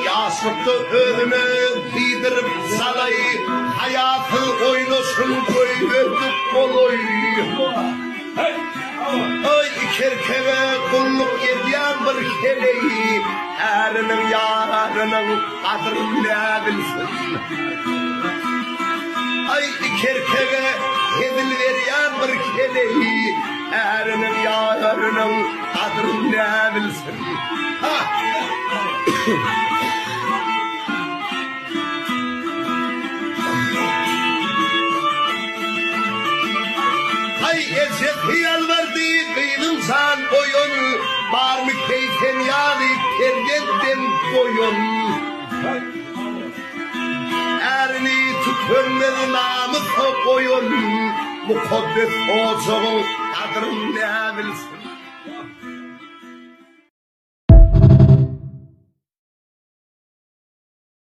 Yaşlıkta önüne bildirip salay, hayatı oynaşın koyverdik oloy. Ay kerkeve kulluk ediyen bir keleyi, erinin yarının adını ne bilsin. Ay kerkeve edil veriyen bir keleyi, erinin yarının adını ne bilsin. Ay ezet hiyal verdi bir insan oyun, var mı keyfen yani pergetten koyun. Erini tükürmedi namı koyun, mukaddes olsun adını ne bilsin.